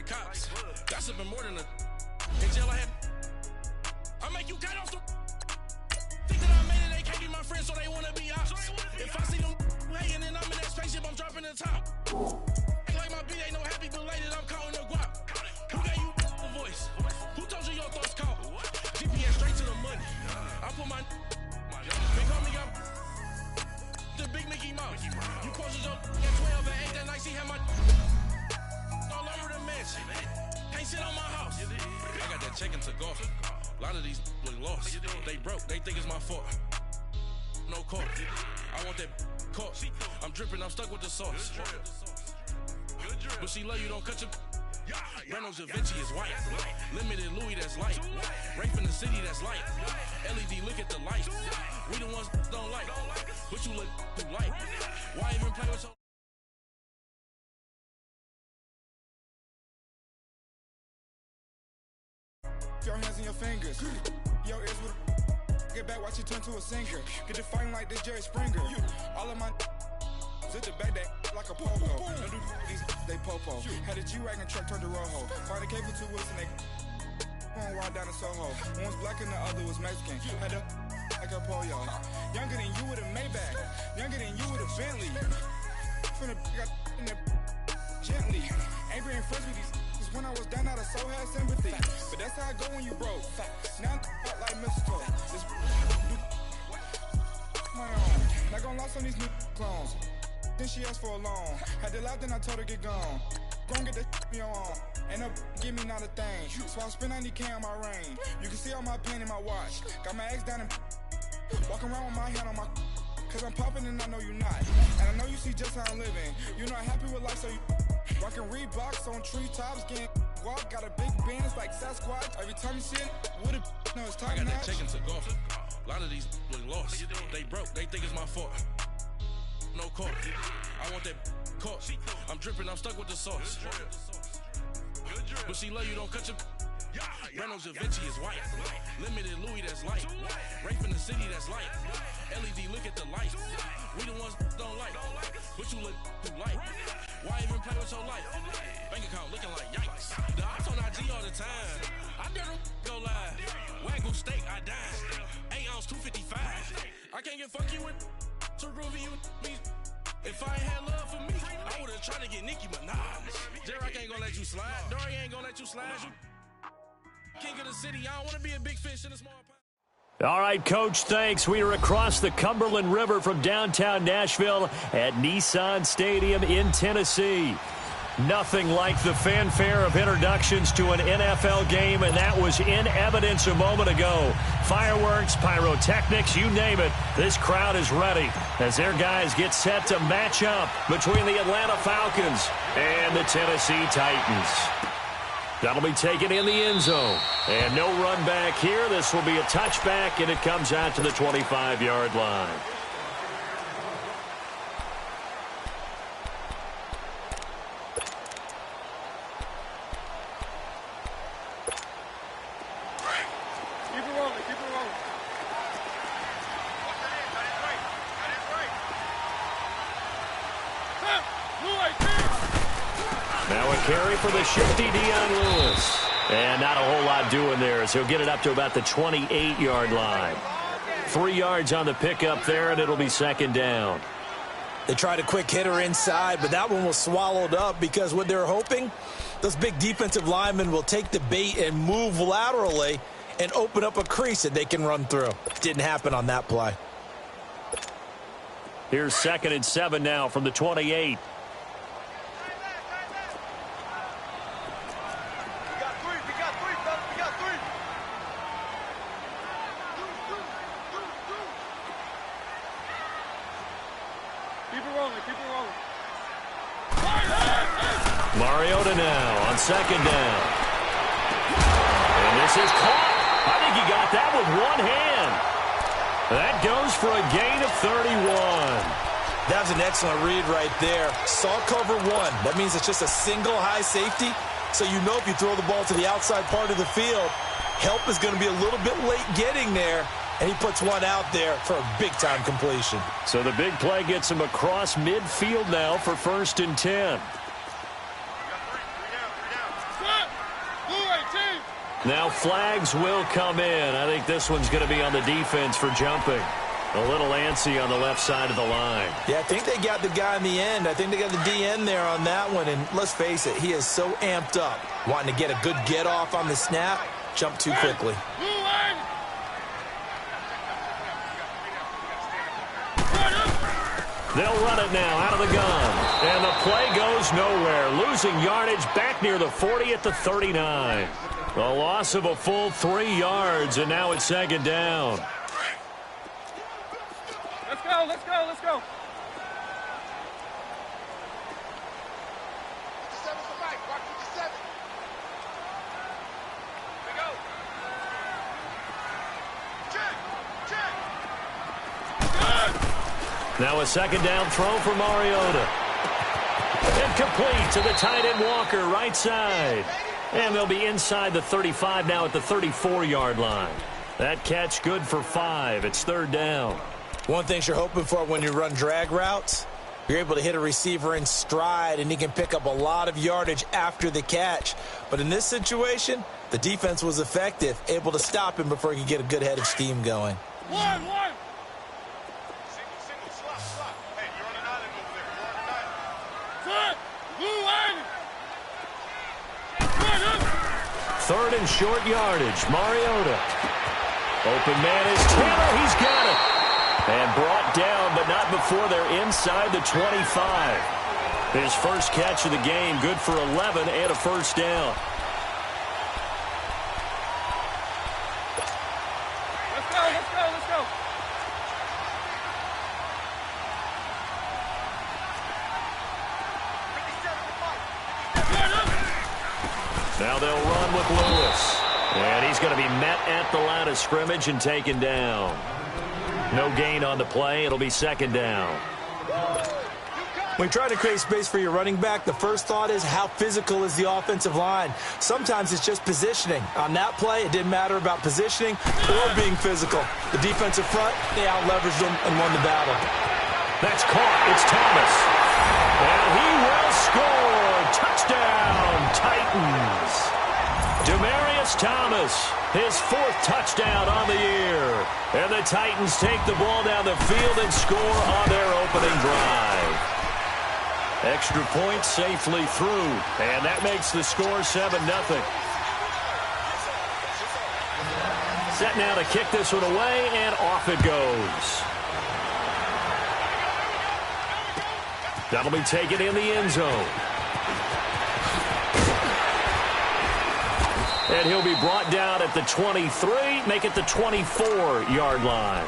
cops. Gossiping more than a in jail I had. I make you cut off the think that I made it, they can't be my friends, so they wanna be ops. If I see them hating and I'm in that spaceship, I'm dropping the top. Like my beat ain't no happy belated, I'm counting the guap. Who gave you the voice? Who told you your thoughts count? GPS straight to the money. I put my big homie got the big Mickey Mouse. You posted your at 12 and 8 that night, she had my all over the mansion. Can't sit on my house. I got that check into golf. A lot of these look lost. They broke, they think it's my fault. No court. I want that caught. I'm dripping, I'm stuck with the sauce. But she love you, don't cut your Reynolds Da Vinci is white. Limited Louis, that's light. Rape in the city, that's light. LED, look at the lights. We the ones don't like. But you look too light. Why even play with so? Your hands and your fingers. Your ears with get back, watch it turn to a singer. Get the fighting like this Jerry Springer. All of my zip the back that like a pogo. Don't do these they popo. Had a G-Wagon truck turned to Rojo. Find a cable 2 wheels and they going wild down in Soho. One was black and the other was Mexican. Had a like a pollo. Younger than you with a Maybach. Younger than you with a Bentley. From the got in the gently. Angry and friends with these. When I was down out of so had sympathy. But that's how I go when you broke. Now I'm like mistletoe. This my own. Not gonna lost on these new clones. Then she asked for a loan. Had to laugh, then I told her get gone. Gon' get that me on. Ain't no give me not a thing. So I spend 90K on my ring. You can see all my pain in my watch. Got my ex down and walking around with my hand on my. Cause I'm popping and I know you not. And I know you see just how I'm living. You're not happy with life, so you rockin' Reeboks on treetops, getting walk, got a big bands like Sasquatch. Every time you see it, with a no, it's time. I got that check into golf. A lot of these look lost. They broke, they think it's my fault. No court. I want that caught. I'm dripping, I'm stuck with the sauce. But she love you, don't cut your Reynolds Da Vinci is white. Limited Louis, that's light. Rape in the city, that's light. LED, look at the lights. We the ones don't like. But you look too light. Why even play with your life? Bank account looking like yikes. The ops on IG all the time. I dare them go live. Wagyu steak, I dine. 8 ounce, 255. I can't get funky with to groovy you me. If I ain't had love for me, I would've tried to get Nicki Minaj. Derek ain't gonna let you slide. Dory ain't gonna let you slide. You king of the city. I don't wanna be a big fish in a small pond. All right, Coach, thanks. We are across the Cumberland River from downtown Nashville at Nissan Stadium in Tennessee. Nothing like the fanfare of introductions to an NFL game, and that was in evidence a moment ago. Fireworks, pyrotechnics, you name it. This crowd is ready as their guys get set to match up between the Atlanta Falcons and the Tennessee Titans. That'll be taken in the end zone. And no run back here. This will be a touchback, and it comes out to the 25-yard line. Now a carry for the shifty Dion Lewis. And not a whole lot doing there, so he'll get it up to about the 28-yard line. 3 yards on the pickup there, and it'll be second down. They tried a quick hitter inside, but that one was swallowed up because what they're hoping, those big defensive linemen will take the bait and move laterally and open up a crease that they can run through. Didn't happen on that play. Here's 2nd and 7 now from the 28. Mariota now on 2nd down. And this is caught. I think he got that with one hand. That goes for a gain of 31. That was an excellent read right there. Saw cover 1. That means it's just a single high safety. So you know if you throw the ball to the outside part of the field, help is going to be a little bit late getting there. And he puts one out there for a big-time completion. So the big play gets him across midfield now for 1st and 10. Now flags will come in. I think this one's going to be on the defense for jumping. A little antsy on the left side of the line. Yeah, I think they got the guy in the end. I think they got the DN there on that one. And let's face it, he is so amped up, wanting to get a good get-off on the snap, jump too quickly. They'll run it now out of the gun. And the play goes nowhere. Losing yardage back near the 40 at the 39. A loss of a full 3 yards, and now it's second down. Let's go, let's go, let's go. Now a second down throw for Mariota. Incomplete to the tight end Walker, right side. And they'll be inside the 35 now at the 34-yard line. That catch good for 5. It's third down. One thing you're hoping for when you run drag routes, you're able to hit a receiver in stride, and he can pick up a lot of yardage after the catch. But in this situation, the defense was effective, able to stop him before he could get a good head of steam going. One. Third and short yardage. Mariota. Open man is Taylor. He's got it. And brought down, but not before they're inside the 25. His first catch of the game, good for 11 and a first down. Let's go, let's go, let's go. Now they'll run with Lewis. And he's going to be met at the line of scrimmage and taken down. No gain on the play. It'll be second down. When you try to create space for your running back, the first thought is how physical is the offensive line. Sometimes it's just positioning. On that play, it didn't matter about positioning or being physical. The defensive front, they out-leveraged them and won the battle. That's caught. It's Thomas. And he will score. Touchdown, Titans. Demaryius Thomas, his 4th touchdown on the year. And the Titans take the ball down the field and score on their opening drive. Extra point safely through. And that makes the score 7-0. Set now to kick this one away, and off it goes. That'll be taken in the end zone. And he'll be brought down at the 23, make it the 24-yard line.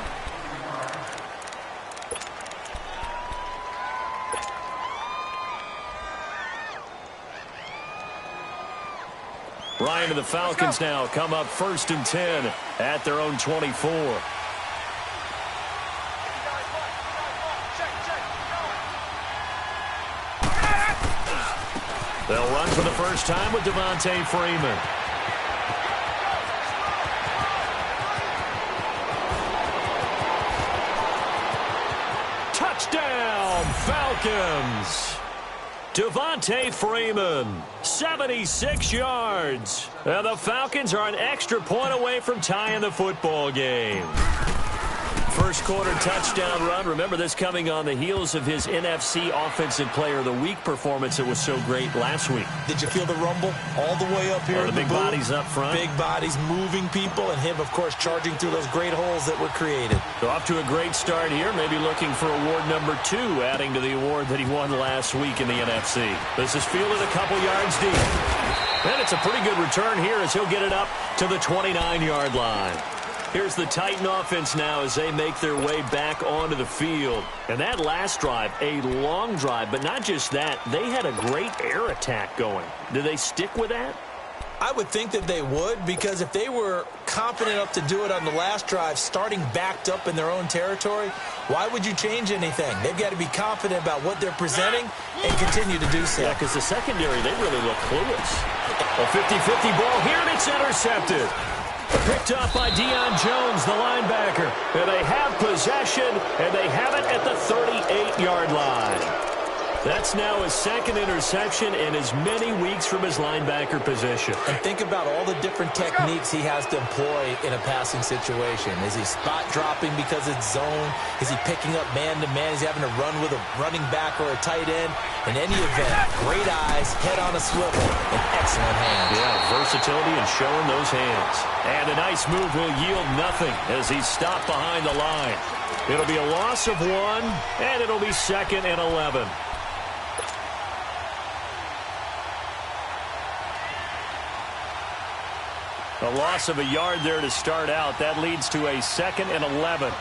Ryan and the Falcons now come up 1st and 10 at their own 24. They'll run for the first time with Devontae Freeman. Touchdown, Falcons! Devontae Freeman, 76 yards. And the Falcons are an extra point away from tying the football game. First quarter touchdown run. Remember, this coming on the heels of his NFC Offensive Player of the Week performance that was so great last week. Did you feel the rumble all the way up here? The big bodies up front. Big bodies moving people, and him, of course, charging through those great holes that were created. So off to a great start here, maybe looking for award number 2, adding to the award that he won last week in the NFC. This is fielded a couple yards deep. And it's a pretty good return here as he'll get it up to the 29-yard line. Here's the Titan offense now as they make their way back onto the field. And that last drive, a long drive, but not just that. They had a great air attack going. Do they stick with that? I would think that they would, because if they were confident enough to do it on the last drive, starting backed up in their own territory, why would you change anything? They've got to be confident about what they're presenting and continue to do so. Yeah, because the secondary, they really look clueless. A 50-50 ball here, and it's intercepted. Picked up by Deion Jones, the linebacker. And they have possession, and they have it at the 38-yard line. That's now his second interception in as many weeks from his linebacker position. And think about all the different techniques he has to employ in a passing situation. Is he spot dropping because it's zone? Is he picking up man-to-man? Is he having to run with a running back or a tight end? In any event, great eyes, head on a swivel, and excellent hands. Yeah, versatility and showing those hands. And a nice move will yield nothing as he's stopped behind the line. It'll be a loss of 1, and it'll be 2nd and 11. A loss of a yard there to start out. That leads to a 2nd and 11.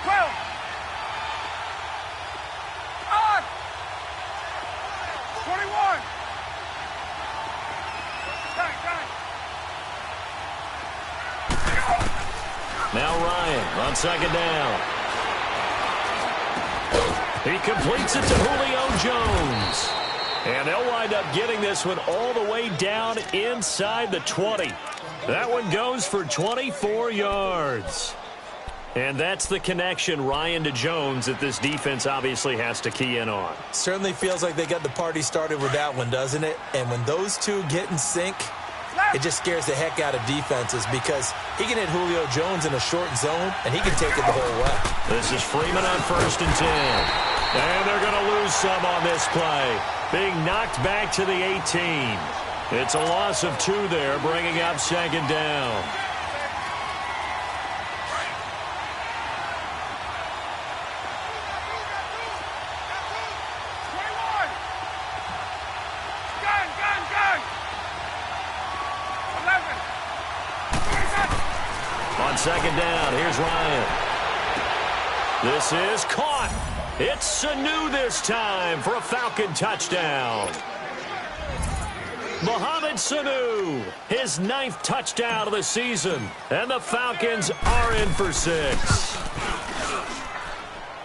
12. On. 21. Now Ryan on 2nd down. He completes it to Julio Jones. And they'll wind up getting this one all the way down inside the 20. That one goes for 24 yards. And that's the connection, Ryan to Jones, that this defense obviously has to key in on. Certainly feels like they got the party started with that one, doesn't it? And when those two get in sync, it just scares the heck out of defenses because he can hit Julio Jones in a short zone, and he can take it the whole way. This is Freeman on 1st and 10. And they're going to lose some on this play. Being knocked back to the 18. It's a loss of 2 there, bringing up 2nd down. On 2nd down, here's Ryan. This is caught. It's Sanu this time for a Falcon touchdown. Mohamed Sanu, his 9th touchdown of the season. And the Falcons are in for 6.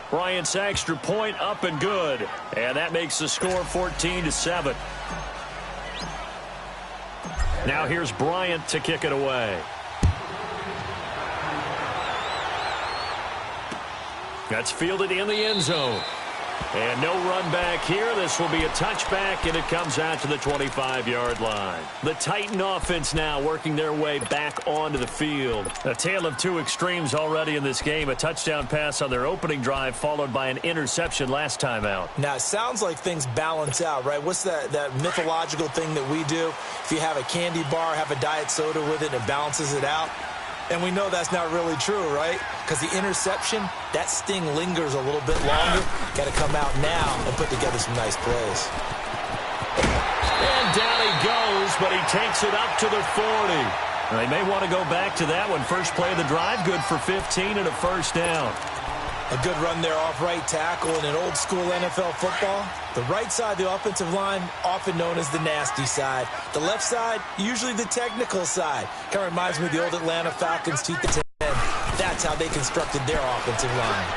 Bryant's extra point up and good. And that makes the score 14-7. Now here's Bryant to kick it away. That's fielded in the end zone. And no run back here. This will be a touchback, and it comes out to the 25-yard line. The Titan offense now working their way back onto the field. A tale of 2 extremes already in this game. A touchdown pass on their opening drive, followed by an interception last time out. Now, it sounds like things balance out, right? What's that mythological thing that we do? If you have a candy bar, have a diet soda with it, it balances it out. And we know that's not really true, right? Because the interception, that sting lingers a little bit longer. Got to come out now and put together some nice plays. And down he goes, but he takes it up to the 40. They may want to go back to that one. First play of the drive, good for 15 and a 1st down. A good run there off right tackle in an old-school NFL football. The right side, the offensive line, often known as the nasty side. The left side, usually the technical side. Kind of reminds me of the old Atlanta Falcons, teeth to 10. That's how they constructed their offensive line.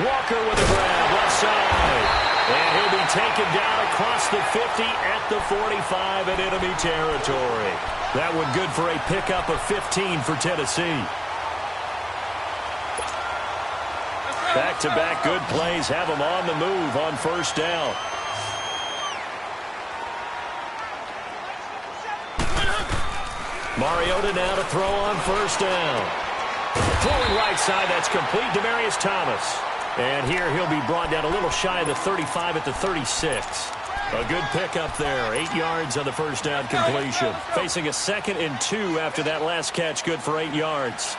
Walker with a grab, left side. And he'll be taken down across the 50 at the 45 in enemy territory. That one good for a pickup of 15 for Tennessee. Back-to-back good plays have them on the move on 1st down. Mariota now to throw on 1st down. Throwing right side, that's complete. Demaryius Thomas. And here he'll be brought down a little shy of the 35 at the 36. A good pickup there. 8 yards on the 1st down completion. Facing a 2nd and 2 after that last catch, good for 8 yards.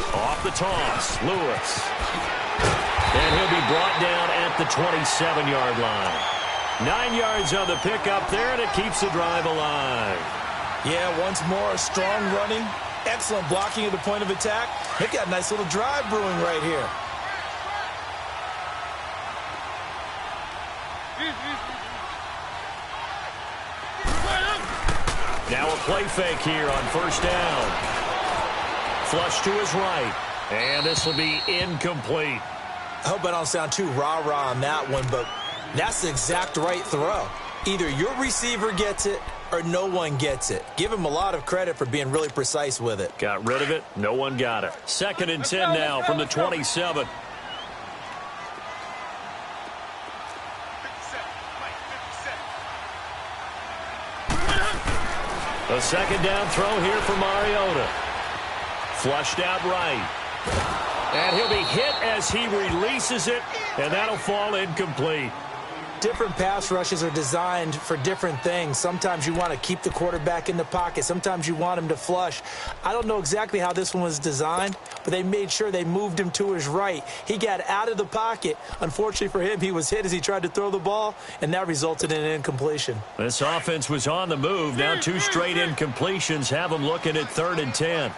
Off the toss, Lewis. And he'll be brought down at the 27-yard line. 9 yards on the pickup there, and it keeps the drive alive. Yeah, once more, strong running, excellent blocking at the point of attack. They've got a nice little drive brewing right here. Now a play fake here on 1st down. Flush to his right, and this will be incomplete. I hope I don't sound too rah-rah on that one, but that's the exact right throw. Either your receiver gets it or no one gets it. Give him a lot of credit for being really precise with it. Got rid of it. No one got it. 2nd and 10 now from the 27. A 2nd down throw here for Mariota. Flushed out right. And he'll be hit as he releases it, and that'll fall incomplete. Different pass rushes are designed for different things. Sometimes you want to keep the quarterback in the pocket. Sometimes you want him to flush. I don't know exactly how this one was designed, but they made sure they moved him to his right. He got out of the pocket. Unfortunately for him, he was hit as he tried to throw the ball, and that resulted in an incompletion. This offense was on the move. Now 2 straight incompletions have them looking at 3rd and 10.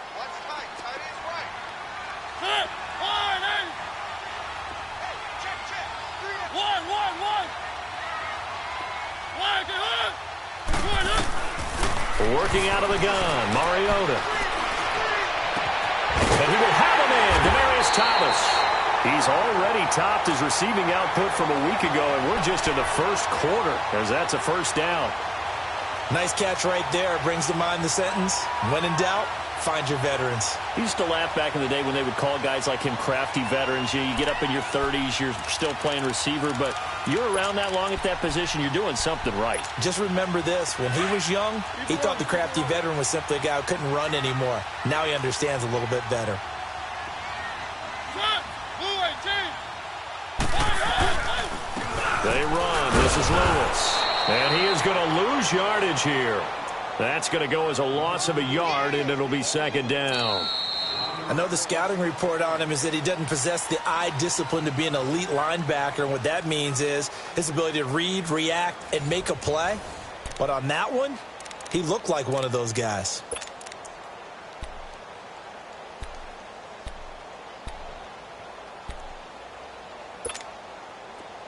Working out of the gun, Mariota. And he will have him in, Demaryius Thomas. He's already topped his receiving output from a week ago, and we're just in the first quarter, as that's a 1st down. Nice catch right there. Brings to mind the sentence, when in doubt, find your veterans. I used to laugh back in the day when they would call guys like him crafty veterans. You get up in your 30s, you're still playing receiver, but you're around that long at that position, you're doing something right. Just remember this. When he was young, he thought the crafty veteran was simply a guy who couldn't run anymore. Now he understands a little bit better. They run. This is Lewis. And he is going to lose yardage here. That's going to go as a loss of a yard, and it'll be 2nd down. I know the scouting report on him is that he doesn't possess the eye discipline to be an elite linebacker. And what that means is his ability to read, react, and make a play. But on that one, he looked like one of those guys.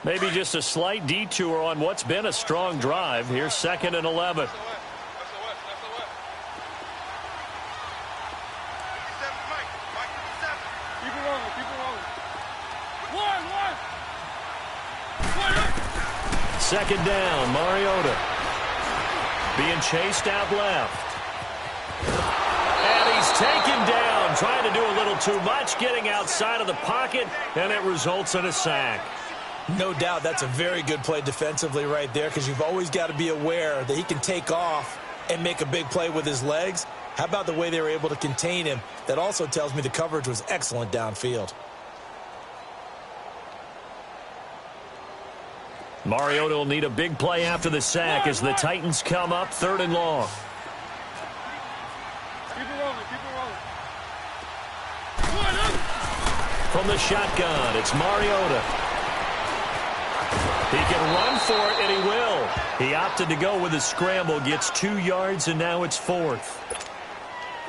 Maybe just a slight detour on what's been a strong drive. Here's 2nd and 11. Second down, Mariota. Being chased out left. And he's taken down, trying to do a little too much, getting outside of the pocket, and it results in a sack. No doubt that's a very good play defensively right there, because you've always got to be aware that he can take off and make a big play with his legs. How about the way they were able to contain him? That also tells me the coverage was excellent downfield. Mariota will need a big play after the sack as the Titans come up 3rd and long. From the shotgun, it's Mariota. He can run for it, and he will. He opted to go with a scramble, gets 2 yards, and now it's 4th.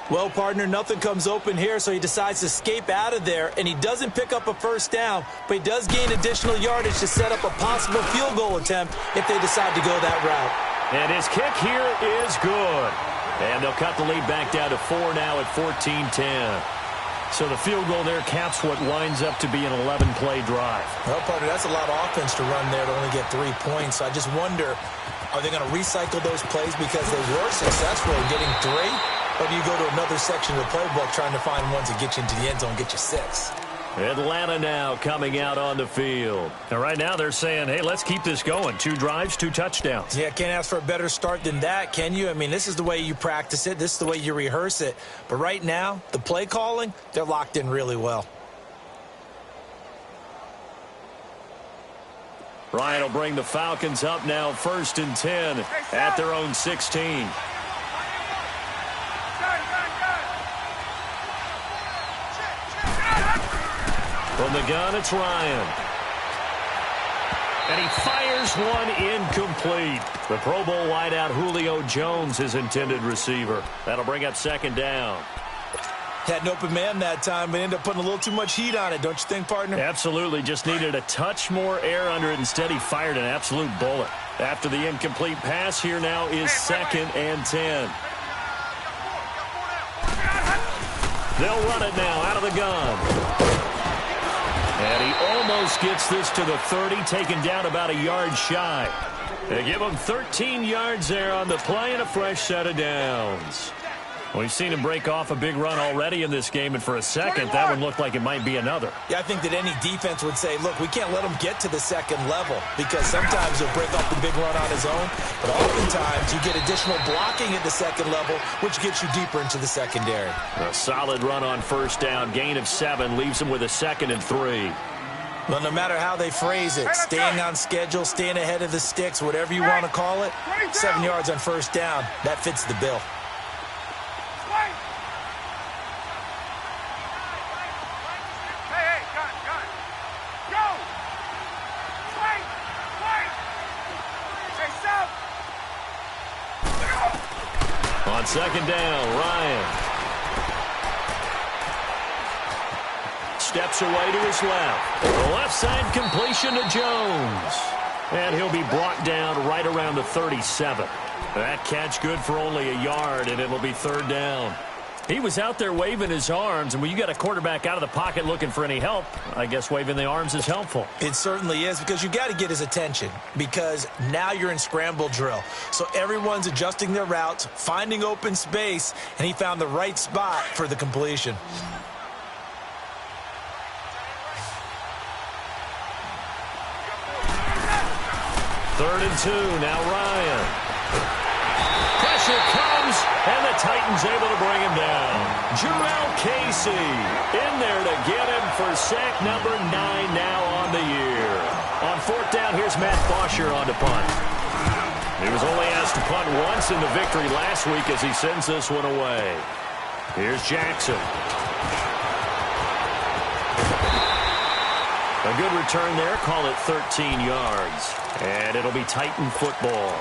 Well, partner, nothing comes open here, so he decides to escape out of there, and he doesn't pick up a 1st down, but he does gain additional yardage to set up a possible field goal attempt if they decide to go that route. And his kick here is good. And they'll cut the lead back down to 4 now at 14-10. So the field goal there caps what winds up to be an 11-play drive. Well, partner, that's a lot of offense to run there to only get 3 points. So I just wonder, are they going to recycle those plays because they were successful in getting 3? Or do you go to another section of the playbook trying to find ones that get you into the end zone and get you 6? Atlanta now coming out on the field. And right now they're saying, hey, let's keep this going. 2 drives, 2 touchdowns. Yeah, can't ask for a better start than that, can you? I mean, this is the way you practice it. This is the way you rehearse it. But right now, the play calling, they're locked in really well. Ryan will bring the Falcons up now 1st and 10 at their own 16. From the gun, it's Ryan. And he fires one incomplete. The Pro Bowl wideout Julio Jones, his intended receiver. That'll bring up 2nd down. Had an open man that time, but ended up putting a little too much heat on it, don't you think, partner? Absolutely. Just needed a touch more air under it. Instead, he fired an absolute bullet. After the incomplete pass, here now is 2nd and 10. They'll run it now out of the gun. And he almost gets this to the 30, taken down about a yard shy. They give him 13 yards there on the play and a fresh set of downs. We've seen him break off a big run already in this game, and for a second, that one looked like it might be another. Yeah, I think that any defense would say, look, we can't let him get to the second level because sometimes he'll break off the big run on his own, but oftentimes you get additional blocking at the second level, which gets you deeper into the secondary. A solid run on first down, gain of 7, leaves him with a 2nd and 3. Well, no matter how they phrase it, staying on schedule, staying ahead of the sticks, whatever you want to call it, 7 yards on first down, that fits the bill. On second down, Ryan steps away to his left. The left side completion to Jones. And he'll be brought down right around the 37. That catch good for only a yard, and it'll be 3rd down. He was out there waving his arms, and when you got a quarterback out of the pocket looking for any help, I guess waving the arms is helpful. It certainly is, because you got to get his attention, because now you're in scramble drill. So everyone's adjusting their routes, finding open space, and he found the right spot for the completion. Third and 2, now Ryan. Pressure comes, and the Titans able to bring him down. Jurrell Casey in there to get him for sack number 9 now on the year. On 4th down, here's Matt Bosher on to punt. He was only asked to punt once in the victory last week as he sends this one away. Here's Jackson. A good return there, call it 13 yards. And it'll be Titan football.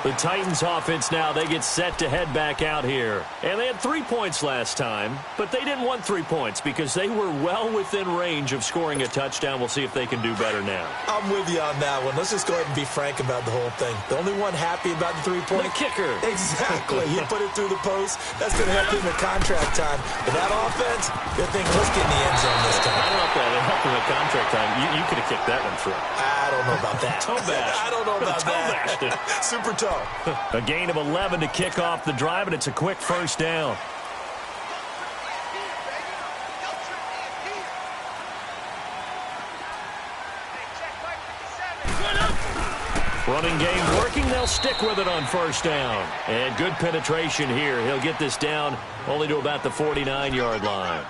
The Titans offense now, they get set to head back out here. And they had 3 points last time, but they didn't want 3 points because they were well within range of scoring a touchdown. We'll see if they can do better now. I'm with you on that one. Let's just go ahead and be frank about the whole thing. The only one happy about the 3-point. The kicker. Exactly. You put it through the post. That's going to help you in the contract time. But that offense, they're thinking, let's get in the end zone this time. I don't know if that helped in the contract time. You could have kicked that one through. I don't know about that. Toe bash. I don't know about that. Toe bashed it. Super toe. A gain of 11 to kick off the drive, and it's a quick first down. Running game working. They'll stick with it on first down. And good penetration here. He'll get this down only to about the 49-yard line.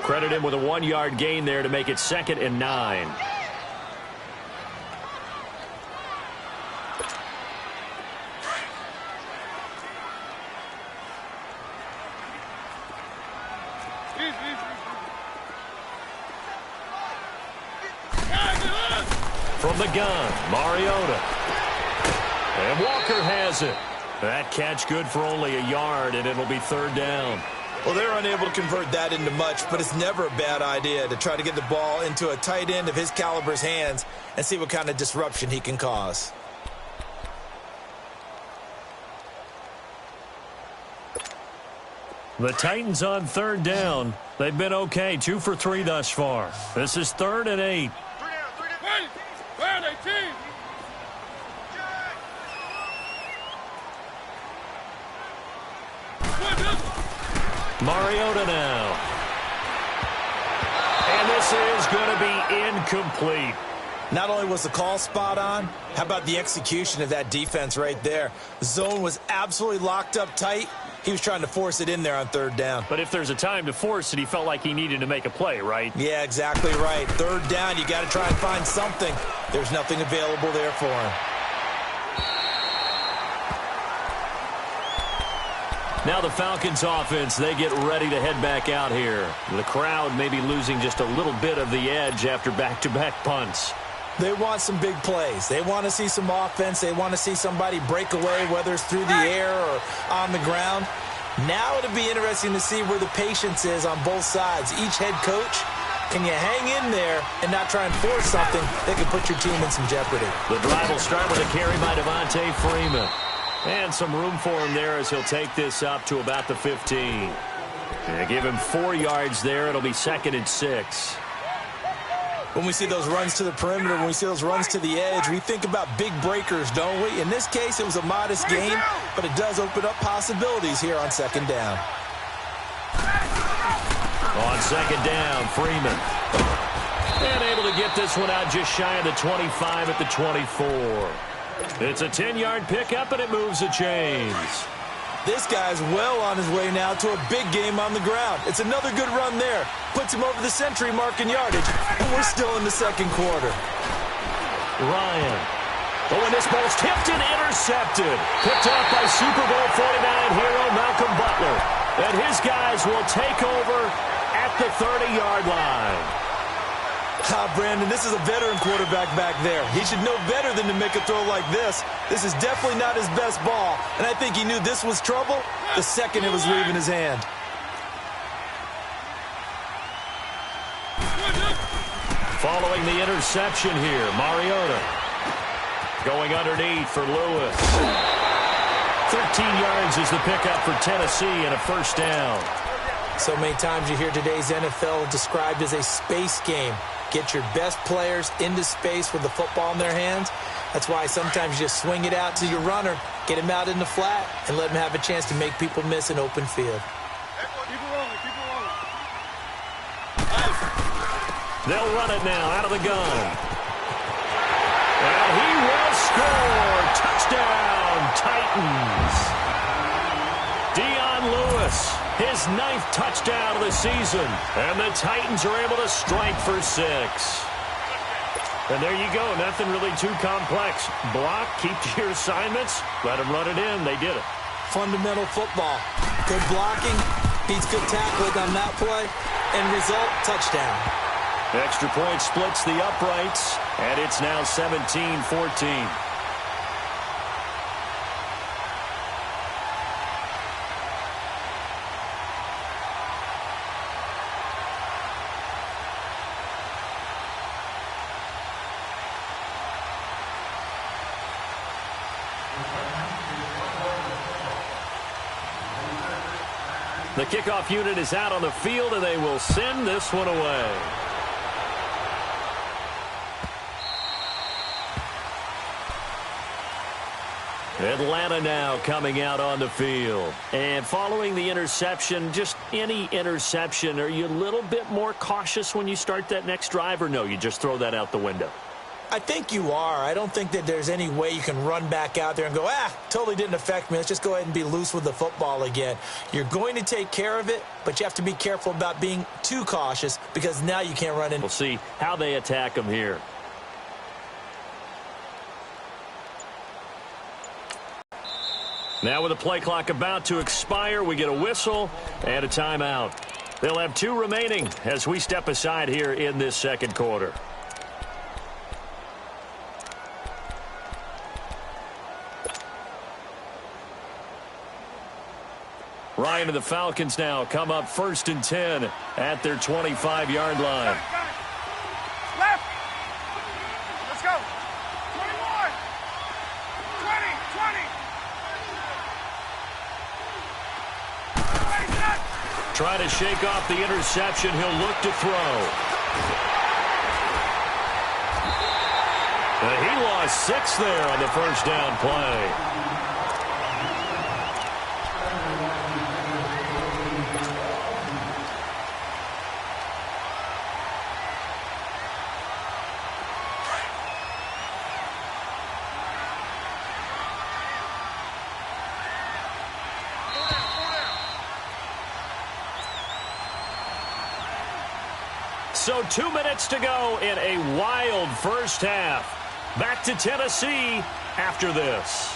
Credit him with a 1-yard gain there to make it 2nd and 9. From the gun, Mariota. And Walker has it. That catch good for only a yard, and it'll be 3rd down. Well, they're unable to convert that into much, but it's never a bad idea to try to get the ball into a tight end of his caliber's hands and see what kind of disruption he can cause. The Titans on 3rd down. They've been okay, 2 for 3 thus far. This is 3rd and 8. Mariota now. And this is going to be incomplete. Not only was the call spot on, how about the execution of that defense right there? Zone was absolutely locked up tight. He was trying to force it in there on 3rd down. But if there's a time to force it, he felt like he needed to make a play, right? Yeah, exactly right. 3rd down, you got to try and find something. There's nothing available there for him. Now the Falcons offense, they get ready to head back out here. The crowd may be losing just a little bit of the edge after back-to-back punts. They want some big plays. They want to see some offense. They want to see somebody break away, whether it's through the air or on the ground. Now it'll be interesting to see where the patience is on both sides. Each head coach, can you hang in there and not try and force something that could put your team in some jeopardy? The drive will start with a carry by Devontae Freeman. And some room for him there as he'll take this up to about the 15. They give him 4 yards there. It'll be 2nd and 6. When we see those runs to the perimeter, when we see those runs to the edge, we think about big breakers, don't we? In this case, it was a modest gain, but it does open up possibilities here on second down. On second down, Freeman. And able to get this one out just shy of the 25 at the 24. It's a 10-yard pickup, and it moves the chains. This guy's well on his way now to a big game on the ground. It's another good run there. Puts him over the century mark in yardage. And we're still in the second quarter. Ryan. Oh, and this ball's tipped and intercepted. Picked off by Super Bowl 49 hero Malcolm Butler. And his guys will take over at the 30-yard line. Brandon, this is a veteran quarterback back there. He should know better than to make a throw like this. This is definitely not his best ball, and I think he knew this was trouble the second it was leaving his hand. Following the interception here, Mariota going underneath for Lewis. 13 yards is the pickup for Tennessee and a first down. So many times you hear today's NFL described as a space game. Get your best players into space with the football in their hands. That's why sometimes you just swing it out to your runner, get him out in the flat, and let him have a chance to make people miss an open field. They'll run it now out of the gun. And he will score. Touchdown, Titans. Dion Lewis, his 9th touchdown of the season. And the Titans are able to strike for 6. And there you go. Nothing really too complex. Block, keep to your assignments, let them run it in. They did it. Fundamental football. Good blocking, beats good tackling on that play, and result, touchdown. Extra point splits the uprights, and it's now 17-14. The kickoff unit is out on the field, and they will send this one away. Atlanta now coming out on the field. And following the interception, just any interception, are you a little bit more cautious when you start that next drive, or no, you just throw that out the window? I think you are. I don't think that there's any way you can run back out there and go, totally didn't affect me. Let's just go ahead and be loose with the football again. You're going to take care of it, but you have to be careful about being too cautious because now you can't run in. We'll see how they attack them here. Now with the play clock about to expire, we get a whistle and a timeout. They'll have 2 remaining as we step aside here in this second quarter. Ryan and the Falcons now come up 1st and 10 at their 25-yard line. Left. Let's go. 21. 20. Trying to shake off the interception. He'll look to throw. He lost 6 there on the first down play. So 2 minutes to go in a wild first half. Back to Tennessee after this.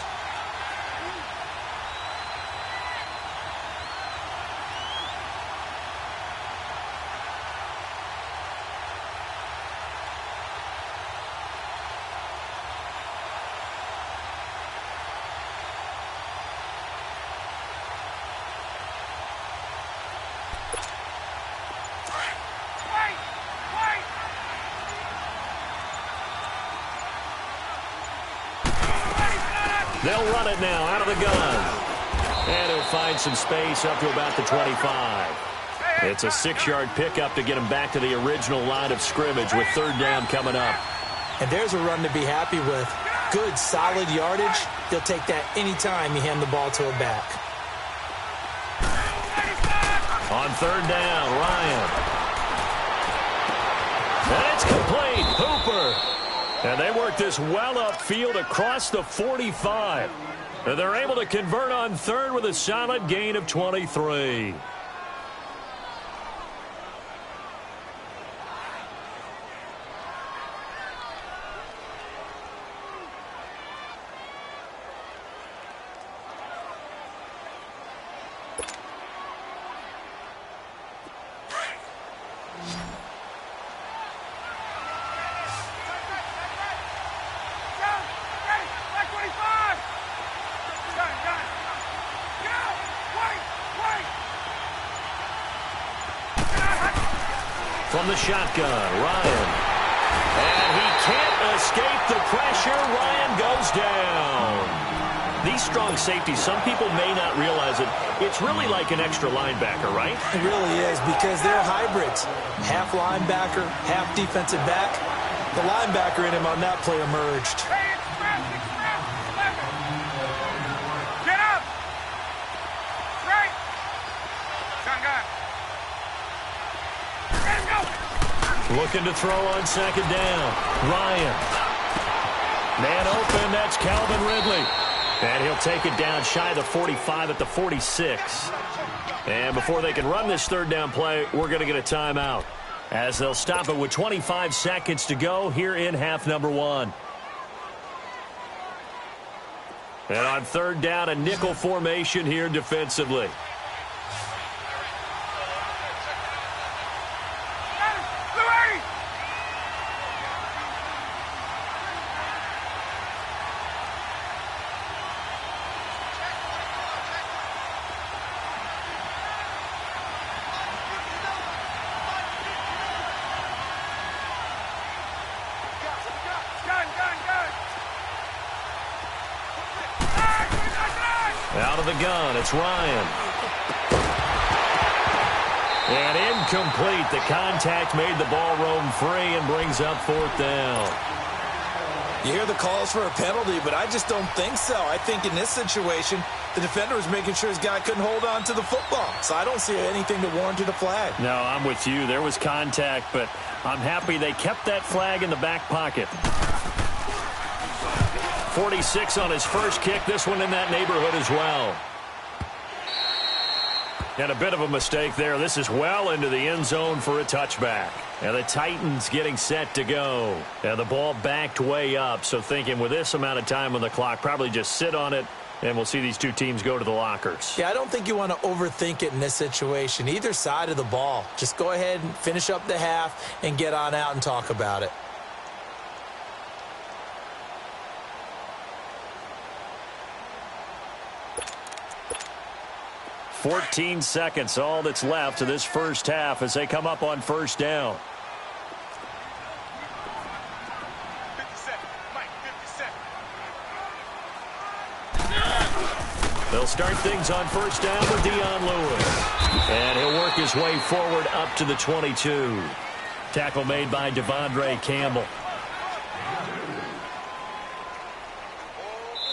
They'll run it now out of the gun. And he'll find some space up to about the 25. Hey, It's a 6-yard pickup to get him back to the original line of scrimmage with third down coming up. And there's a run to be happy with. Good, solid yardage. He'll take that anytime you hand the ball to a back. On third down, Ryan. And it's complete. Hooper. And they work this well upfield across the 45. And they're able to convert on third with a solid gain of 23. From the shotgun, Ryan. And he can't escape the pressure. Ryan goes down. These strong safeties, some people may not realize it. It's really like an extra linebacker, right? It really is, because they're hybrids. Half linebacker, half defensive back. The linebacker in him on that play emerged. Get up! Right! Gun. Looking to throw on second down. Ryan. Man open, that's Calvin Ridley. And he'll take it down shy of the 45 at the 46. And before they can run this third down play, we're going to get a timeout, as they'll stop it with 25 seconds to go here in half number 1. And on third down, a nickel formation here defensively. Out of the gun, it's Ryan. And incomplete. The contact made the ball roam free and brings up fourth down. You hear the calls for a penalty, but I just don't think so. I think in this situation, the defender was making sure his guy couldn't hold on to the football. So I don't see anything that warranted a flag. No, I'm with you. There was contact, but I'm happy they kept that flag in the back pocket. 46 on his first kick. This one in that neighborhood as well. And a bit of a mistake there. This is well into the end zone for a touchback. And the Titans getting set to go. And the ball backed way up. So thinking with this amount of time on the clock, probably just sit on it, and we'll see these two teams go to the lockers. Yeah, I don't think you want to overthink it in this situation. Either side of the ball. Just go ahead and finish up the half and get on out and talk about it. 14 seconds, all that's left of this first half as they come up on first down. 50 seconds. Mike, 50 seconds. They'll start things on first down with Dion Lewis. And he'll work his way forward up to the 22. Tackle made by Devondre Campbell.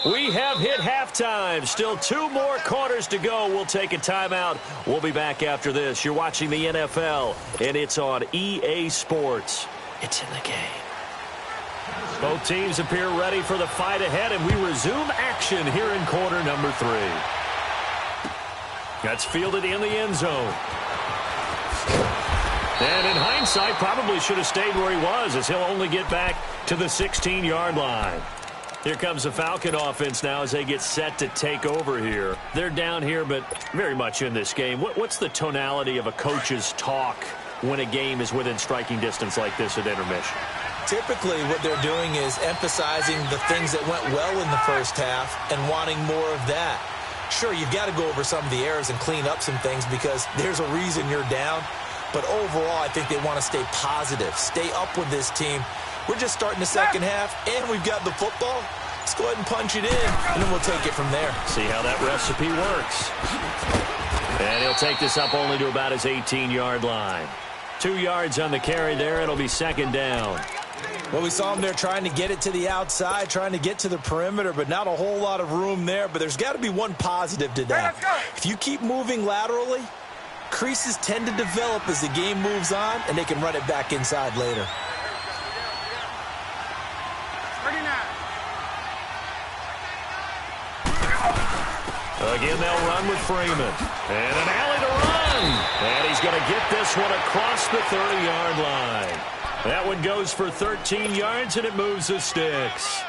We have hit halftime. Still 2 more quarters to go. We'll take a timeout. We'll be back after this. You're watching the NFL, and it's on EA Sports. It's in the game. Both teams appear ready for the fight ahead, and we resume action here in quarter number 3. That's fielded in the end zone. And in hindsight, probably should have stayed where he was, as he'll only get back to the 16-yard line. Here comes the Falcon offense now as they get set to take over here. They're down here, but very much in this game. What's the tonality of a coach's talk when a game is within striking distance like this at intermission? Typically, what they're doing is emphasizing the things that went well in the first half and wanting more of that. Sure, you've got to go over some of the errors and clean up some things because there's a reason you're down. But overall, I think they want to stay positive, stay up with this team. We're just starting the second half, and we've got the football. Let's go ahead and punch it in, and then we'll take it from there. See how that recipe works. And he'll take this up only to about his 18-yard line. 2 yards on the carry there. It'll be second down. Well, we saw him there trying to get it to the outside, trying to get to the perimeter, but not a whole lot of room there. But there's got to be one positive to that. If you keep moving laterally, creases tend to develop as the game moves on, and they can run it back inside later. 39. Again, they'll run with Freeman. And an alley to run. And he's going to get this one across the 30-yard line. That one goes for 13 yards, and it moves the sticks.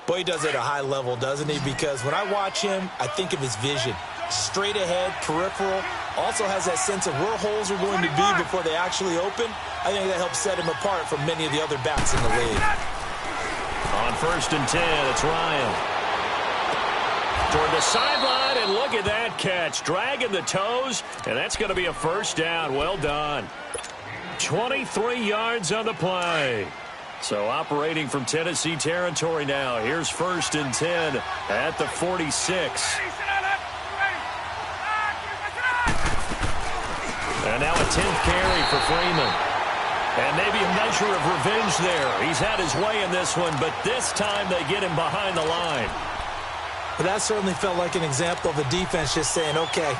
Boy, he does it at a high level, doesn't he? Because when I watch him, I think of his vision. Straight ahead, peripheral. Also has that sense of where holes are going to be before they actually open. I think that helps set him apart from many of the other backs in the league. On 1st and 10, it's Ryan. Toward the sideline, and look at that catch. Dragging the toes, and that's going to be a first down. Well done. 23 yards on the play. So operating from Tennessee territory now. Here's 1st and 10 at the 46. And now a 10th carry for Freeman. And maybe a measure of revenge there. He's had his way in this one, but this time they get him behind the line. But that certainly felt like an example of the defense just saying, okay,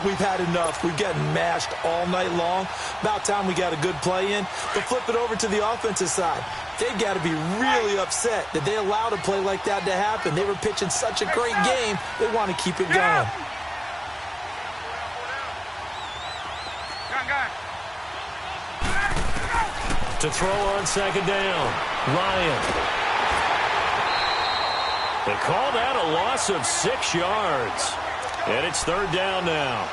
we've had enough. We've gotten mashed all night long. About time we got a good play in. But flip it over to the offensive side. They've got to be really upset that they allowed a play like that to happen. They were pitching such a great game, they want to keep it going. To throw on 2nd down, Ryan. They call that a loss of 6 yards. And it's 3rd down now.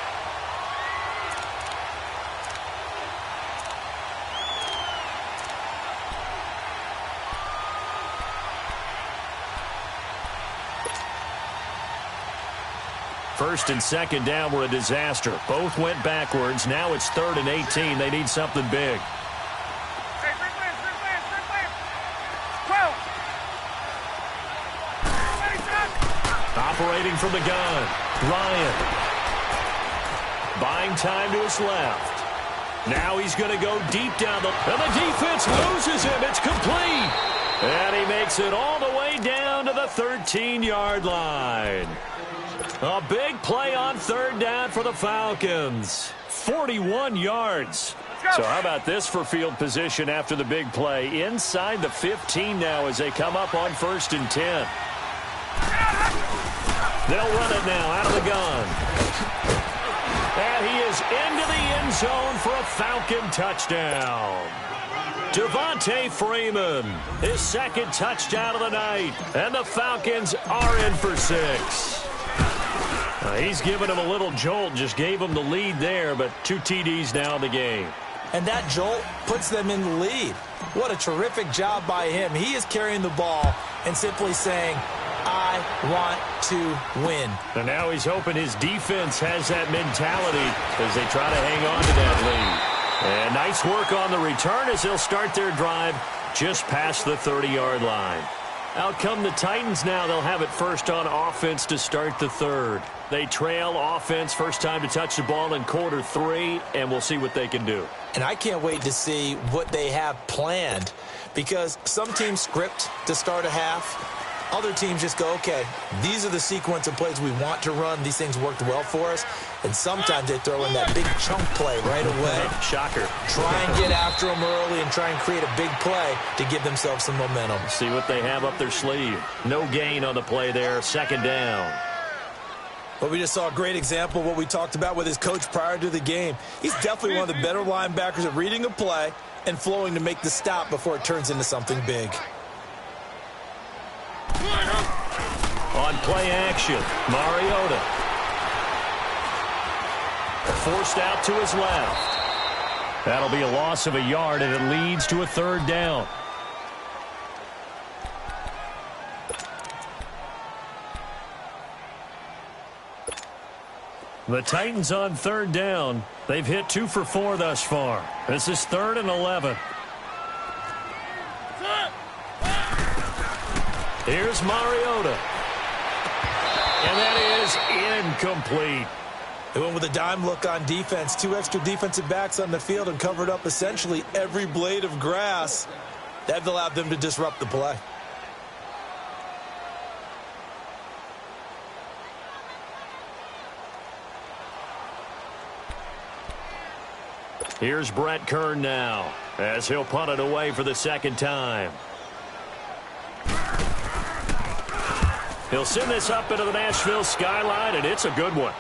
First and 2nd down were a disaster. Both went backwards. Now it's 3rd and 18. They need something big. Operating from the gun, Ryan. Buying time to his left. Now he's going to go deep down and the defense loses him. It's complete. And he makes it all the way down to the 13-yard line. A big play on 3rd down for the Falcons. 41 yards. So how about this for field position after the big play? Inside the 15 now as they come up on 1st and 10. They'll run it now out of the gun. And he is into the end zone for a Falcon touchdown. Devontae Freeman, his 2nd touchdown of the night. And the Falcons are in for 6. He's given him a little jolt, just gave him the lead there, but 2 TDs now in the game. And that jolt puts them in the lead. What a terrific job by him. He is carrying the ball and simply saying, I want to win. And now he's hoping his defense has that mentality as they try to hang on to that lead. And nice work on the return as they'll start their drive just past the 30-yard line. Out come the Titans now. They'll have it first on offense to start the 3rd. They trail offense, first time to touch the ball in quarter 3, and we'll see what they can do. And I can't wait to see what they have planned, because some teams script to start a half. Other teams just go, okay, these are the sequence of plays we want to run. These things worked well for us. And sometimes they throw in that big chunk play right away. Shocker. Try and get after them early and try and create a big play to give themselves some momentum. See what they have up their sleeve. No gain on the play there. 2nd down. Well, we just saw a great example of what we talked about with his coach prior to the game. He's definitely one of the better linebackers at reading a play and flowing to make the stop before it turns into something big. On play action, Mariota. Forced out to his left. That'll be a loss of a yard, and it leads to a 3rd down. The Titans on 3rd down. They've hit 2 for 4 thus far. This is 3rd and 11. Here's Mariota. And that is incomplete. They went with a dime look on defense. 2 extra defensive backs on the field and covered up essentially every blade of grass. That allowed them to disrupt the play. Here's Brett Kern now as he'll punt it away for the second time. He'll send this up into the Nashville skyline, and it's a good one.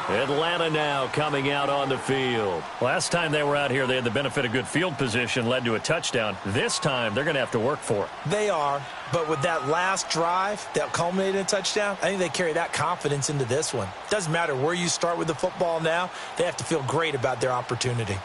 Atlanta now coming out on the field. Last time they were out here, they had the benefit of good field position, led to a touchdown. This time, they're going to have to work for it. They are, but with that last drive that culminated in a touchdown, I think they carry that confidence into this one. Doesn't matter where you start with the football now, they have to feel great about their opportunity.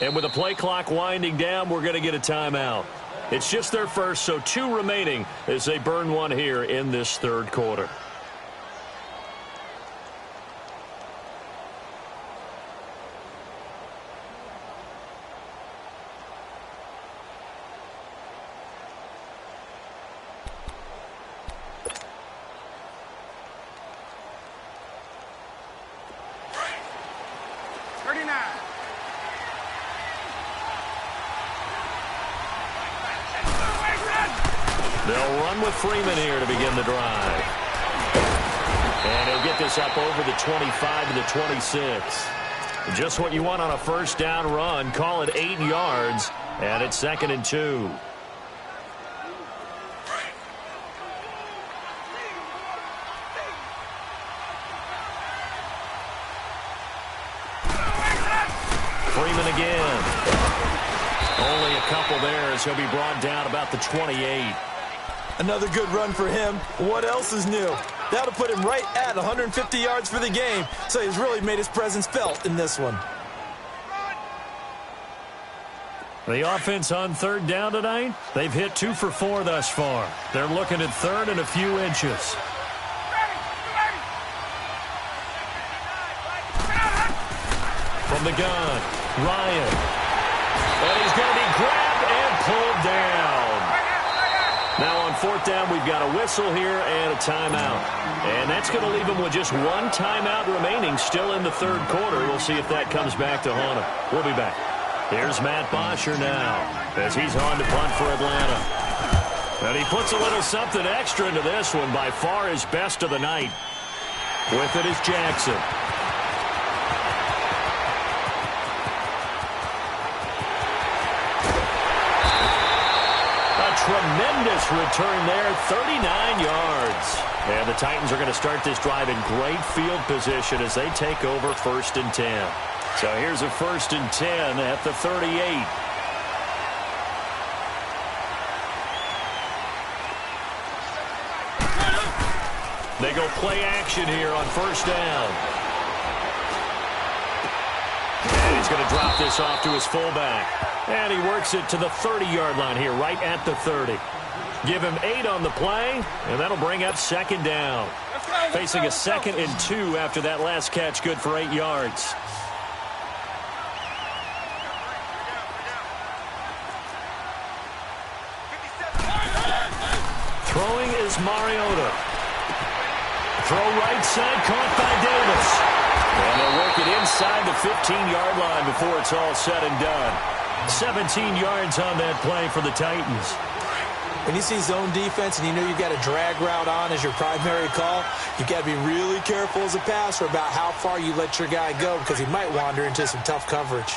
And with the play clock winding down, we're going to get a timeout. It's just their first, so 2 remaining as they burn one here in this third quarter. They'll run with Freeman here to begin the drive. And he'll get this up over the 25 to the 26. Just what you want on a first down run. Call it 8 yards, and it's 2nd and 2. Freeman again. Only a couple there as he'll be brought down about the 28. Another good run for him. What else is new? That'll put him right at 150 yards for the game, so he's really made his presence felt in this one. The offense on 3rd down tonight, they've hit 2 for 4 thus far. They're looking at 3rd and a few inches. From the gun, Ryan. And he's going to be grabbed and pulled down. Now on 4th down, we've got a whistle here and a timeout. And that's going to leave them with just 1 timeout remaining still in the 3rd quarter. We'll see if that comes back to haunt him. We'll be back. Here's Matt Bosher now as he's on to punt for Atlanta. And he puts a little something extra into this one, by far his best of the night. With it is Jackson. Tremendous return there, 39 yards. And the Titans are going to start this drive in great field position as they take over 1st and 10. So here's a 1st and 10 at the 38. They go play action here on 1st down. And he's going to drop this off to his fullback. And he works it to the 30-yard line here, right at the 30. Give him 8 on the play, and that'll bring up 2nd down. Facing a 2nd and 2 after that last catch, good for 8 yards. Throwing is Mariota. Throw right side, caught by Davis. And they'll work it inside the 15-yard line before it's all said and done. 17 yards on that play for the Titans. When you see zone defense and you know you've got a drag route on as your primary call, you've got to be really careful as a passer about how far you let your guy go because he might wander into some tough coverage.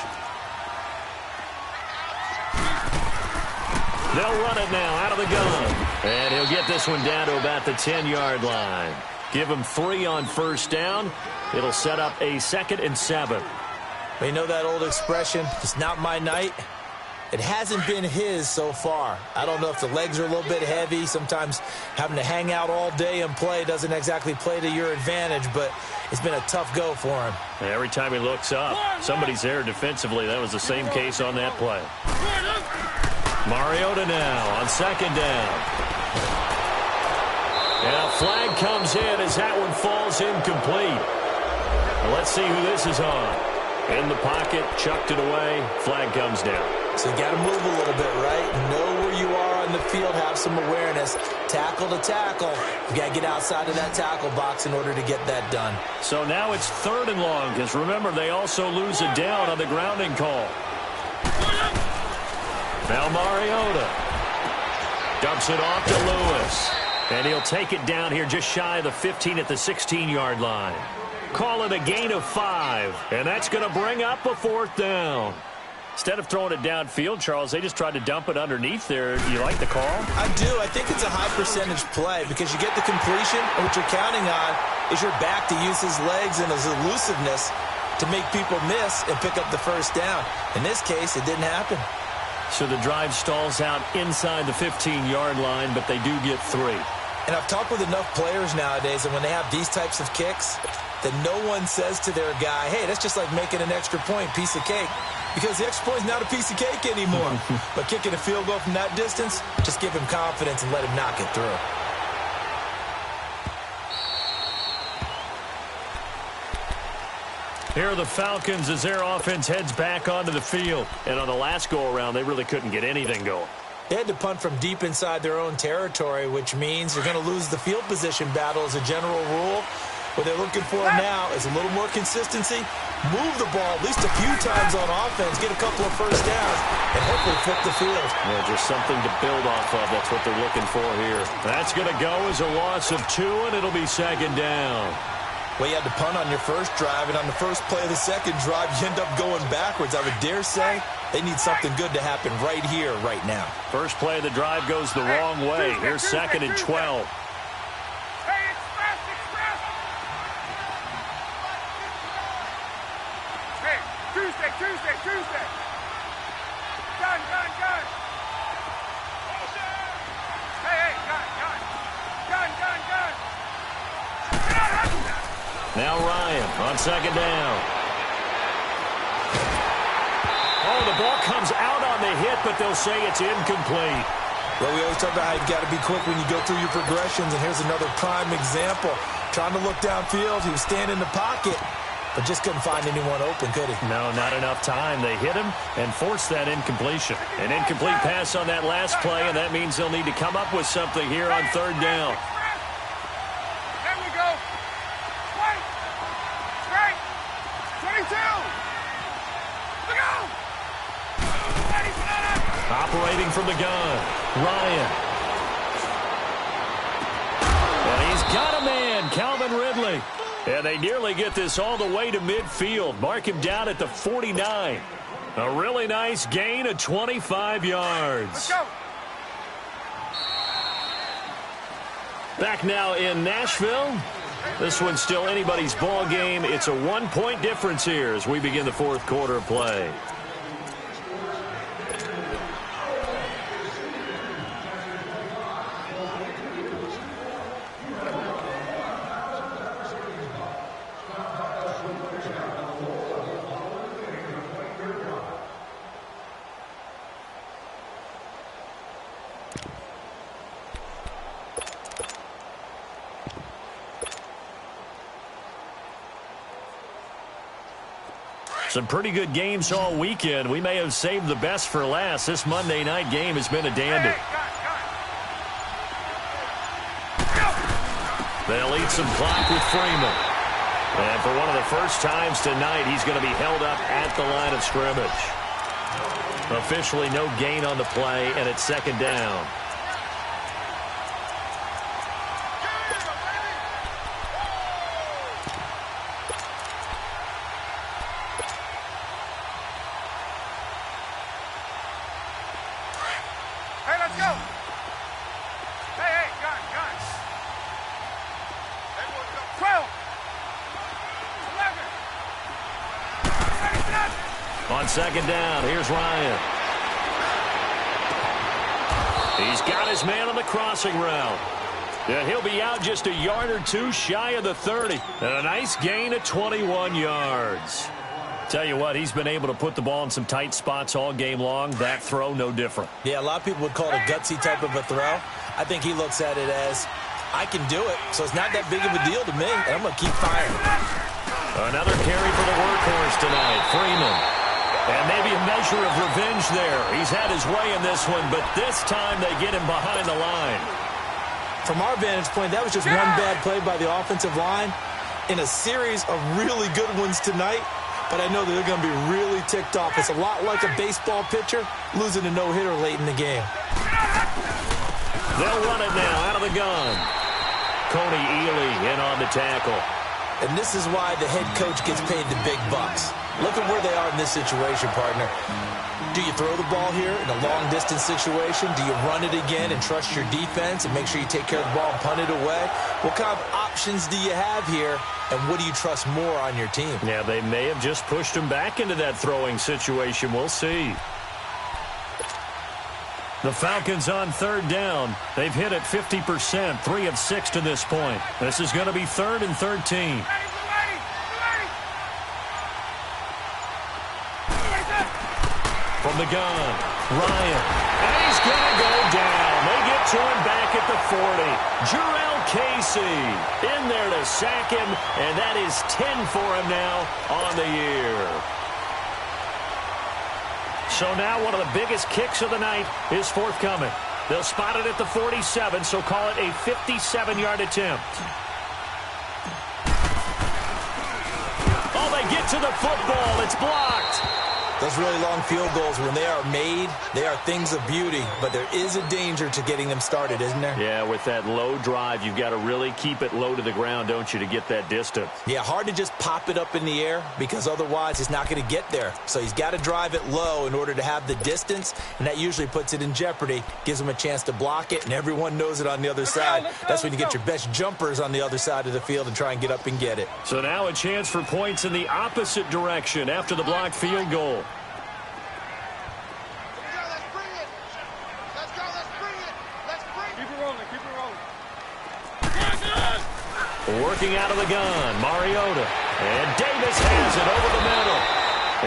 They'll run it now out of the gun. And he'll get this one down to about the 10-yard line. Give him 3 on 1st down. It'll set up a 2nd and 7. You know that old expression, it's not my night? It hasn't been his so far. I don't know if the legs are a little bit heavy. Sometimes having to hang out all day and play doesn't exactly play to your advantage, but it's been a tough go for him. Every time he looks up, somebody's there defensively. That was the same case on that play. Mariota now on 2nd down. And a flag comes in as that one falls incomplete. Well, let's see who this is on. In the pocket, chucked it away, flag comes down. So you got to move a little bit, right? Know where you are on the field, have some awareness. Tackle to tackle. You got to get outside of that tackle box in order to get that done. So now it's 3rd and long, because remember, they also lose a down on the grounding call. Now Mariota dumps it off to Lewis. And he'll take it down here just shy of the 15 at the 16-yard line. Call it a gain of 5, and that's going to bring up a 4th down. Instead of throwing it downfield, Charles, they just tried to dump it underneath there. You like the call? I do. I think it's a high-percentage play because you get the completion, and what you're counting on is your back to use his legs and his elusiveness to make people miss and pick up the 1st down. In this case, it didn't happen. So the drive stalls out inside the 15-yard line, but they do get 3. And I've talked with enough players nowadays, and when they have these types of kicks, that no one says to their guy, hey, that's just like making an extra point, piece of cake. Because the extra point is not a piece of cake anymore. But kicking a field goal from that distance, just give him confidence and let him knock it through. Here are the Falcons as their offense heads back onto the field. And on the last go-around, they really couldn't get anything going. They had to punt from deep inside their own territory, which means they're going to lose the field position battle as a general rule. What they're looking for now is a little more consistency, move the ball at least a few times on offense, get a couple of 1st downs, and hopefully flip the field. Yeah, just something to build off of. That's what they're looking for here. That's going to go as a loss of 2, and it'll be 2nd down. Well, you had to punt on your first drive, and on the first play of the second drive, you end up going backwards. I would dare say they need something good to happen right here, right now. First play of the drive goes the wrong way. Here's 2nd and 12. Tuesday. Gun. Hey, gun. Now Ryan on 2nd down. Oh, the ball comes out on the hit, but they'll say it's incomplete. Well, we always talk about how you've got to be quick when you go through your progressions, and here's another prime example. Trying to look downfield, he was standing in the pocket, but just couldn't find anyone open, could he? No, not enough time. They hit him and forced that incompletion. An incomplete pass on that last play, and that means they'll need to come up with something here on 3rd down. There we go. 22. Look out. Operating from the gun, Ryan. And he's got a man, Calvin Ridley. And they nearly get this all the way to midfield. Mark him down at the 49. A really nice gain of 25 yards. Let's go. Back now in Nashville. This one's still anybody's ball game. It's a 1-point difference here as we begin the 4th quarter of play. Some pretty good games all weekend. We may have saved the best for last. This Monday night game has been a dandy. They'll eat some clock with Freeman. And for one of the first times tonight, he's going to be held up at the line of scrimmage. Officially no gain on the play, and it's 2nd down. Hey, let's go. Hey, gun. 12. 11. On 2nd down, here's Ryan. He's got his man on the crossing route. And he'll be out just a yard or two shy of the 30. And a nice gain of 21 yards. Tell you what, he's been able to put the ball in some tight spots all game long. That throw, no different. Yeah, a lot of people would call it a gutsy type of a throw. I think he looks at it as I can do it, so it's not that big of a deal to me, and I'm going to keep firing. Another carry for the workhorse tonight, Freeman. And maybe a measure of revenge there. He's had his way in this one, but this time they get him behind the line. From our vantage point, that was just one bad play by the offensive line in a series of really good ones tonight. But I know that they're going to be really ticked off. It's a lot like a baseball pitcher losing a no-hitter late in the game. They'll run it now out of the gun. Coney Ely in on the tackle. And this is why the head coach gets paid the big bucks. Look at where they are in this situation, partner. Do you throw the ball here in a long-distance situation? Do you run it again and trust your defense and make sure you take care of the ball and punt it away? What kind of options do you have here, and what do you trust more on your team? Yeah, they may have just pushed him back into that throwing situation. We'll see. The Falcons on third down. They've hit it 50%, 3 of 6 to this point. This is going to be 3rd and 13. From the gun, Ryan. And he's going to go down. They get to him back at the 40. Jurrell Casey in there to sack him, and that is 10 for him now on the year. So now one of the biggest kicks of the night is forthcoming. They'll spot it at the 47, so call it a 57-yard attempt. Oh, they get to the football. It's blocked. Those really long field goals, when they are made, they are things of beauty. But there is a danger to getting them started, isn't there? Yeah, with that low drive, you've got to really keep it low to the ground, don't you, to get that distance. Yeah, hard to just pop it up in the air because otherwise it's not going to get there. So he's got to drive it low in order to have the distance, and that usually puts it in jeopardy, gives him a chance to block it, and everyone knows it on the other side. That's when you get your best jumpers on the other side of the field and try and get up and get it. So now a chance for points in the opposite direction after the blocked field goal. Working out of the gun, Mariota. And Davis has it over the middle.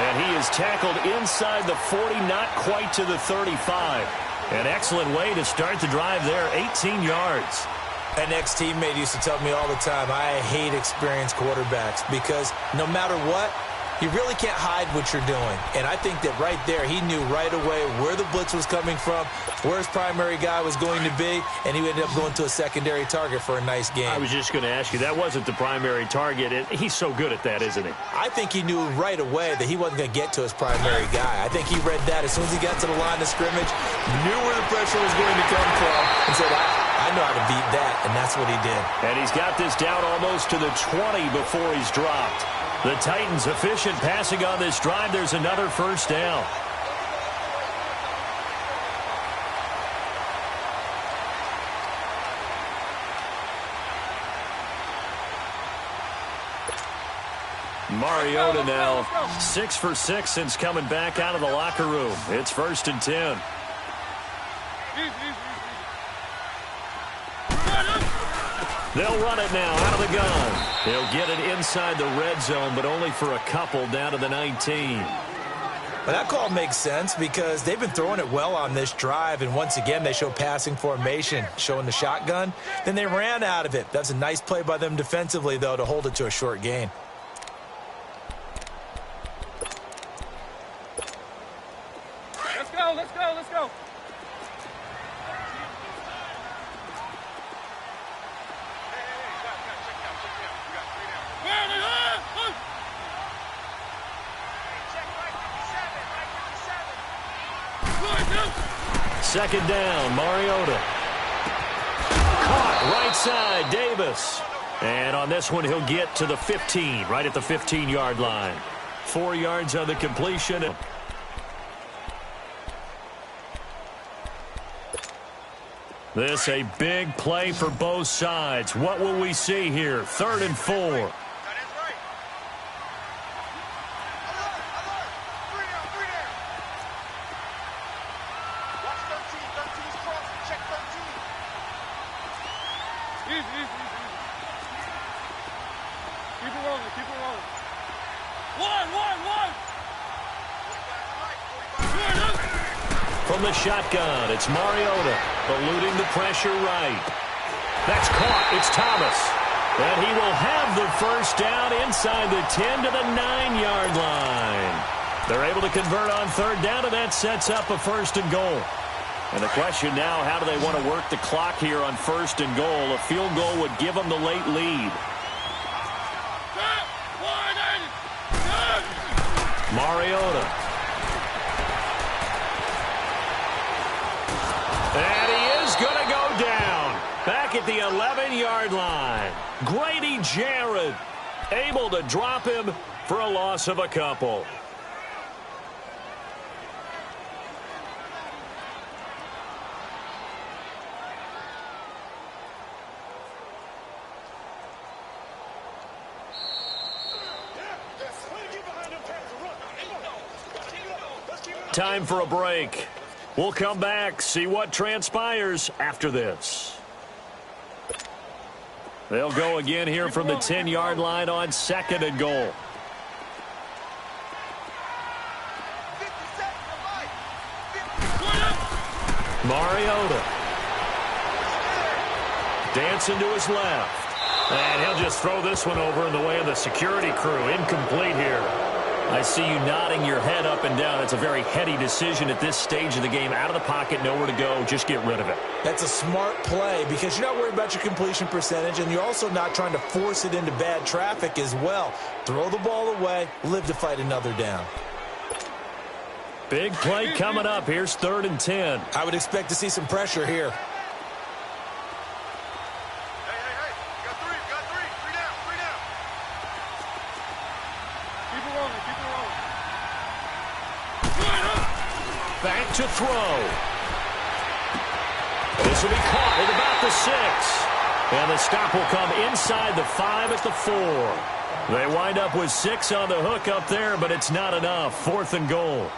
And he is tackled inside the 40, not quite to the 35. An excellent way to start the drive there, 18 yards. An ex-teammate used to tell me all the time, I hate experienced quarterbacks because no matter what, you really can't hide what you're doing. And I think that right there, he knew right away where the blitz was coming from, where his primary guy was going to be, and he ended up going to a secondary target for a nice game. I was just going to ask you, that wasn't the primary target, and he's so good at that, isn't he? I think he knew right away that he wasn't going to get to his primary guy. I think he read that as soon as he got to the line of scrimmage, knew where the pressure was going to come from, and said, I know how to beat that, and that's what he did. And he's got this down almost to the 20 before he's dropped. The Titans efficient passing on this drive. There's another first down. Mariota now 6 for 6 since coming back out of the locker room. It's 1st and 10. They'll run it now out of the gun. They'll get it inside the red zone, but only for a couple down to the 19. Well, that call makes sense because they've been throwing it well on this drive, and once again they show passing formation, showing the shotgun. Then they ran out of it. That's a nice play by them defensively, though, to hold it to a short gain. Let's go, let's go, let's go. Second down, Mariota. Caught right side, Davis. And on this one, he'll get to the 15, right at the 15-yard line. 4 yards on the completion. This a big play for both sides. What will we see here? 3rd and 4. From the shotgun, it's Mariota eluding the pressure right. That's caught. It's Thomas. And he will have the first down inside the 10 to the 9-yard line. They're able to convert on third down, and that sets up a first and goal. And the question now, how do they want to work the clock here on first and goal? A field goal would give them the late lead. Mariota. And he is going to go down. Back at the 11-yard line. Grady Jarrett able to drop him for a loss of a couple. Time for a break. We'll come back, see what transpires after this. They'll go again here from the 10-yard line on second and goal. Mariota. Dancing to his left. And he'll just throw this one over in the way of the security crew. Incomplete here. I see you nodding your head up and down. It's a very heady decision at this stage of the game. Out of the pocket, nowhere to go. Just get rid of it. That's a smart play because you're not worried about your completion percentage, and you're also not trying to force it into bad traffic as well. Throw the ball away, live to fight another down. Big play coming up. Here's 3rd and 10. I would expect to see some pressure here. Back to throw. This will be caught at about the 6. And the stop will come inside the 5 at the 4. They wind up with 6 on the hook up there, but it's not enough. 4th and goal.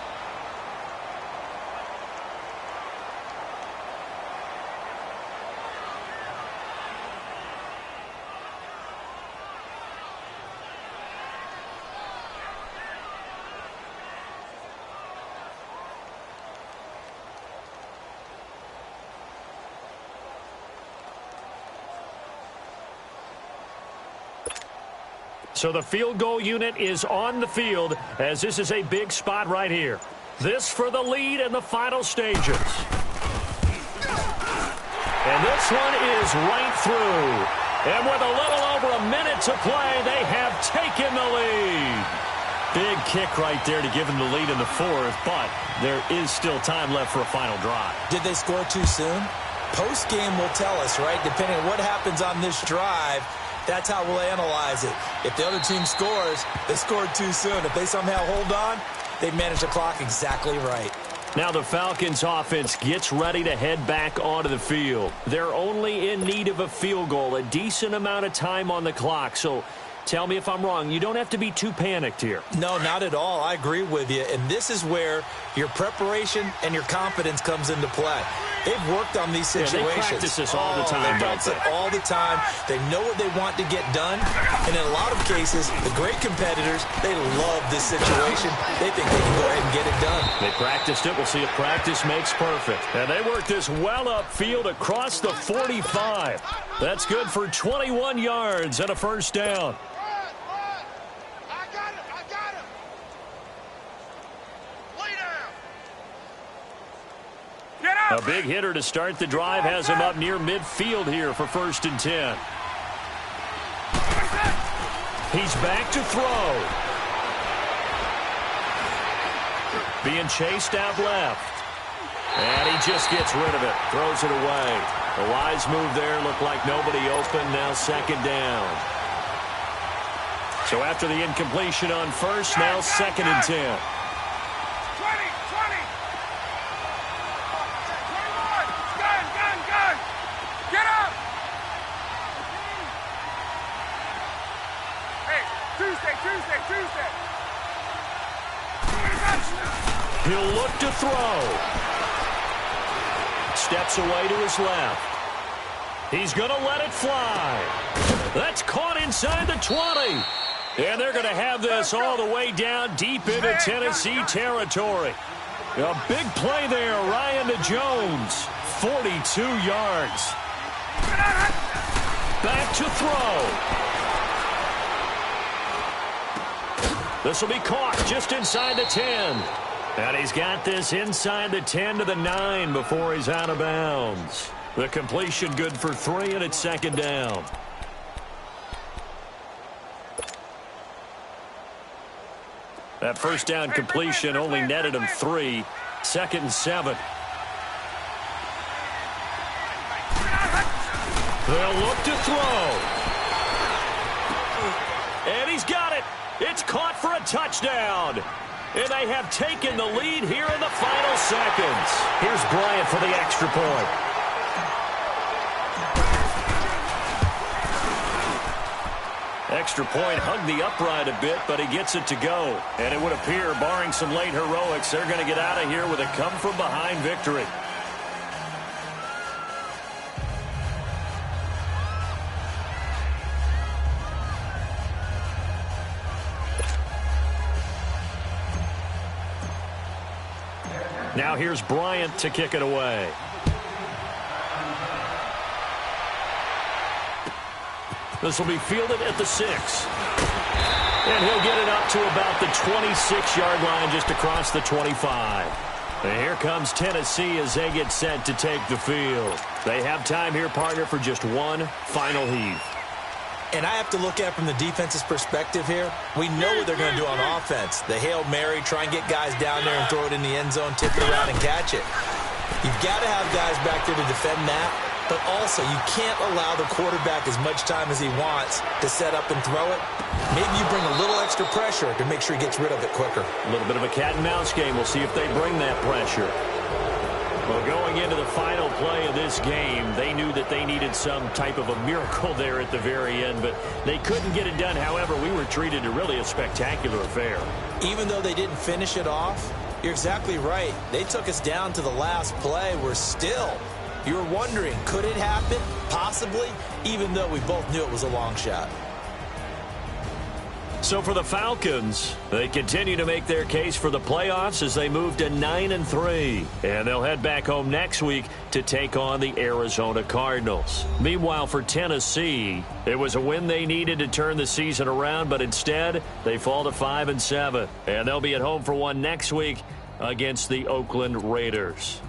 So the field goal unit is on the field as this is a big spot right here. This for the lead in the final stages. And this one is right through. And with a little over a minute to play, they have taken the lead. Big kick right there to give them the lead in the 4th, but there is still time left for a final drive. Did they score too soon? Post-game will tell us, right? Depending on what happens on this drive, that's how we'll analyze it. If the other team scores, they scored too soon. If they somehow hold on, they manage the clock exactly right. Now the Falcons offense gets ready to head back onto the field. They're only in need of a field goal, a decent amount of time on the clock. So tell me if I'm wrong. You don't have to be too panicked here. No, not at all. I agree with you. And this is where your preparation and your confidence comes into play. They've worked on these situations. Yeah, they practice this all the time. They practice it all the time. They know what they want to get done. And in a lot of cases, the great competitors, they love this situation. They think they can go ahead and get it done. They practiced it. We'll see if practice makes perfect. And they work this well upfield across the 45. That's good for 21 yards and a first down. A big hitter to start the drive has him up near midfield here for 1st and 10. He's back to throw. Being chased out left. And he just gets rid of it. Throws it away. A wise move there. Looked like nobody open. Now 2nd down. So after the incompletion on 1st, now 2nd and 10. Tuesday. He'll look to throw. Steps away to his left. He's going to let it fly. That's caught inside the 20. And they're going to have this all the way down deep into Tennessee territory. A big play there, Ryan to Jones. 42 yards. back to throw. This will be caught just inside the 10. And he's got this inside the 10 to the 9 before he's out of bounds. The completion good for 3, and it's second down. That first down completion only netted him 3. 2nd and 7. They'll look to throw. And he's got it. It's caught for a touchdown. And they have taken the lead here in the final seconds. Here's Bryant for the extra point. Extra point hugged the upright a bit, but he gets it to go. And it would appear, barring some late heroics, they're going to get out of here with a come-from-behind victory. Now here's Bryant to kick it away. This will be fielded at the 6. And he'll get it up to about the 26-yard line, just across the 25. And here comes Tennessee as they get set to take the field. They have time here, partner, for just one final heave. And I have to look at it from the defense's perspective here. We know what they're going to do on offense. The Hail Mary, try and get guys down there and throw it in the end zone, tip it around and catch it. You've got to have guys back there to defend that, but also you can't allow the quarterback as much time as he wants to set up and throw it. Maybe you bring a little extra pressure to make sure he gets rid of it quicker. A little bit of a cat and mouse game. We'll see if they bring that pressure. Well, going into the final play of this game, they knew that they needed some type of a miracle there at the very end, but they couldn't get it done. However, we were treated to really a spectacular affair. Even though they didn't finish it off, you're exactly right. They took us down to the last play. You were wondering, could it happen? Possibly, even though we both knew it was a long shot. So for the Falcons, they continue to make their case for the playoffs as they move to 9-3. And they'll head back home next week to take on the Arizona Cardinals. Meanwhile, for Tennessee, it was a win they needed to turn the season around, but instead they fall to 5-7. And they'll be at home for one next week against the Oakland Raiders.